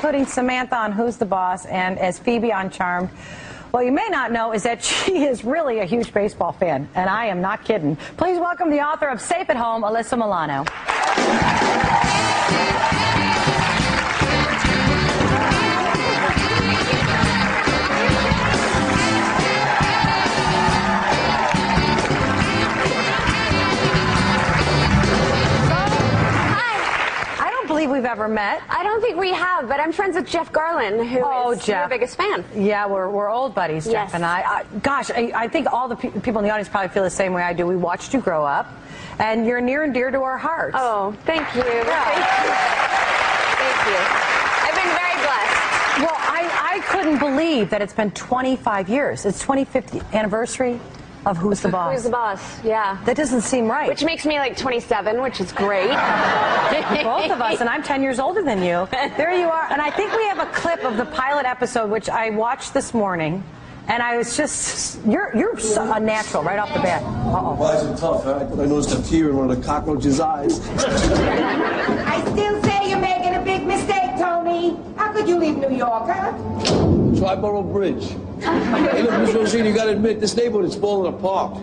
including Samantha on Who's the Boss and as Phoebe on Charmed. What you may not know is that she is really a huge baseball fan, and I am not kidding. Please welcome the author of Safe at Home, Alyssa Milano. We've ever met. I don't think we have, but I'm friends with Jeff Garlin, who is your biggest fan. Yeah, we're old buddies, Jeff yes. and I. Gosh, I think all the people in the audience probably feel the same way I do. We watched you grow up, and you're near and dear to our hearts. Oh, thank you. Yeah. Thank you. Thank you. I've been very blessed. Well, I couldn't believe that it's been 25 years. It's 25th anniversary of Who's the Boss. Who's the Boss, yeah. That doesn't seem right. Which makes me like 27, which is great. Both of us, and I'm 10 years older than you. There you are. And I think we have a clip of the pilot episode, which I watched this morning, and I was just, you're a natural right off the bat. Uh-oh. Why is it tough, huh? I noticed a tear in one of the cockroach's eyes. I still say you're making a big mistake, Tony. How could you leave New York, huh? Triborough Bridge. Hey, look, Miss Rosine, you gotta admit, this neighborhood is falling apart.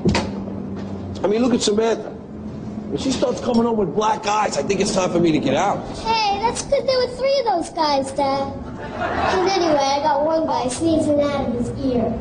I mean, look at Samantha. When she starts coming home with black eyes, I think it's time for me to get out. Hey, that's because there were 3 of those guys, Dad. And anyway, I got one guy sneezing out of his ear.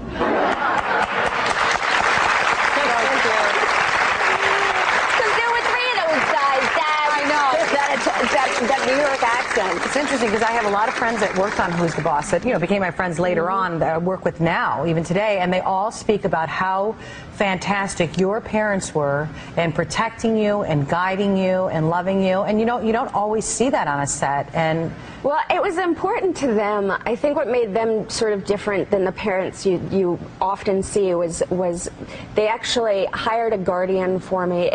That New York accent. It's interesting because I have a lot of friends that worked on Who's the Boss that, became my friends later on that I work with now, even today, and they all speak about how fantastic your parents were in protecting you and guiding you and loving you, and you don't always see that on a set. And well, it was important to them. I think what made them sort of different than the parents you often see was they actually hired a guardian for me.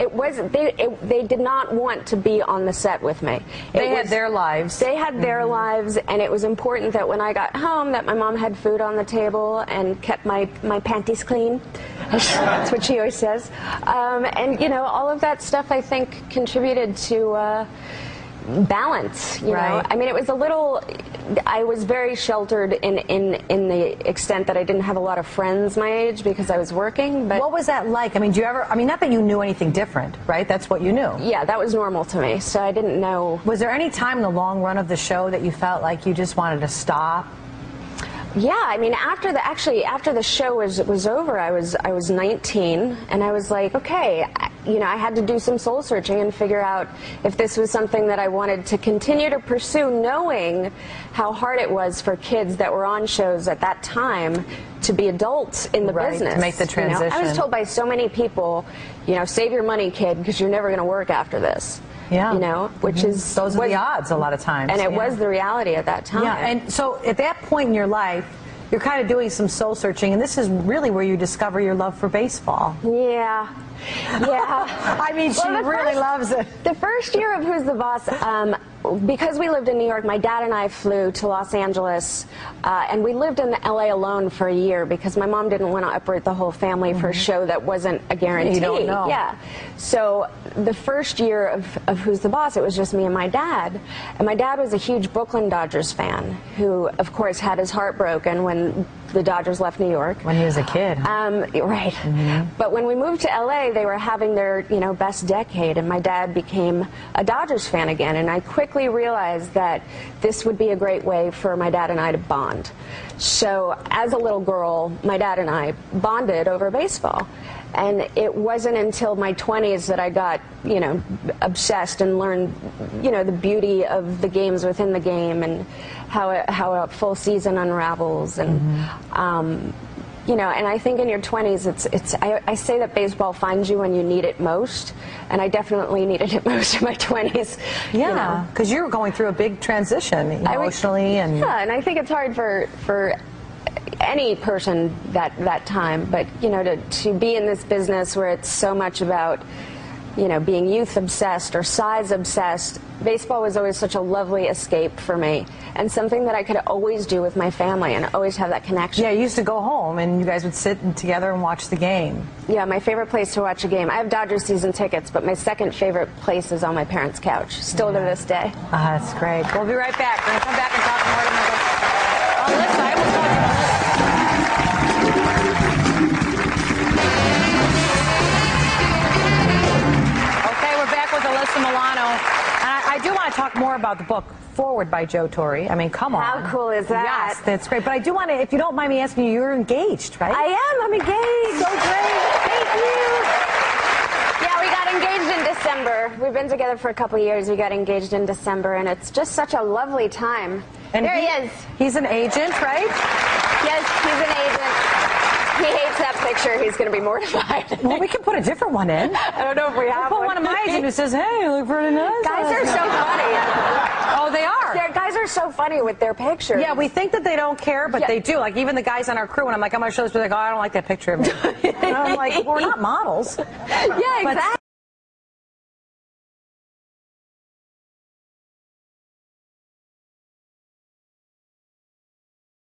They did not want to be on the set with me. They had their lives. They had their lives, and it was important that when I got home that my mom had food on the table and kept my panties clean. That's what she always says. And all of that stuff I think contributed to balance, you know. I mean, it was a little, I was very sheltered in the extent that I didn't have a lot of friends my age because I was working. But what was that like? I mean, not that you knew anything different, right? That's what you knew. Yeah, that was normal to me, so I didn't know. Was there any time in the long run of the show that you felt like you just wanted to stop? Yeah, I mean, after the show was over, I was 19, and I was like, okay, I had to do some soul searching and figure out if this was something that I wanted to continue to pursue, knowing how hard it was for kids that were on shows at that time to be adults in the business. To make the transition. I was told by so many people, save your money, kid, because you're never going to work after this. Yeah. Which is those are the odds a lot of times. And it was the reality at that time. Yeah, and so at that point in your life, you're kind of doing some soul searching, and this is really where you discover your love for baseball. Yeah. I mean, she really loves it. The first year of Who's the Boss, because we lived in New York, my dad and I flew to Los Angeles, and we lived in LA alone for a year because my mom didn't want to uproot the whole family for a show that wasn't a guarantee. You don't know. Yeah. So the first year of Who's the Boss, it was just me and my dad. And my dad was a huge Brooklyn Dodgers fan who, of course, had his heart broken when the Dodgers left New York. When he was a kid. Right. But when we moved to LA, they were having their, best decade, and my dad became a Dodgers fan again, and I quickly realized that this would be a great way for my dad and I to bond. So as a little girl, my dad and I bonded over baseball. And it wasn't until my 20s that I got, obsessed and learned, the beauty of the games within the game and how a full season unravels. And, and I think in your 20s, I say that baseball finds you when you need it most. And I definitely needed it most in my 20s. Yeah, because you were going through a big transition emotionally. Yeah, and I think it's hard for any person that time, but to be in this business where it's so much about you know, being youth obsessed or size obsessed, baseball was always such a lovely escape for me, and something that I could always do with my family and always have that connection. Yeah, you used to go home and you guys would sit together and watch the game. Yeah, my favorite place to watch a game. I have Dodgers season tickets, but my second favorite place is on my parents' couch, still to this day. That's great. We'll be right back. We're going to come back and talk more to Alyssa. I will talk to Alyssa. Alyssa Milano. I do want to talk more about the book Forward by Joe Torre. I mean, come on. How cool is that? Yes, that's great. But I do want to, if you don't mind me asking you, you're engaged, right? I am. I'm engaged. So great. Thank you. Yeah, we got engaged in December. We've been together for a couple of years. We got engaged in December, and it's just such a lovely time. And there he is. He's an agent, right? Yes, he's an agent. He hates that picture. He's going to be mortified. Well, we can put a different one in. I don't know if we have we'll put one of my agents who says, hey, you look pretty nice. Guys are so funny. Oh, they are. Guys are so funny with their pictures. Yeah, we think that they don't care, but they do. Like, even the guys on our crew, when I'm like, I'm going to show this, they're like, oh, I don't like that picture of me. And I'm like, we're not models. Yeah, exactly.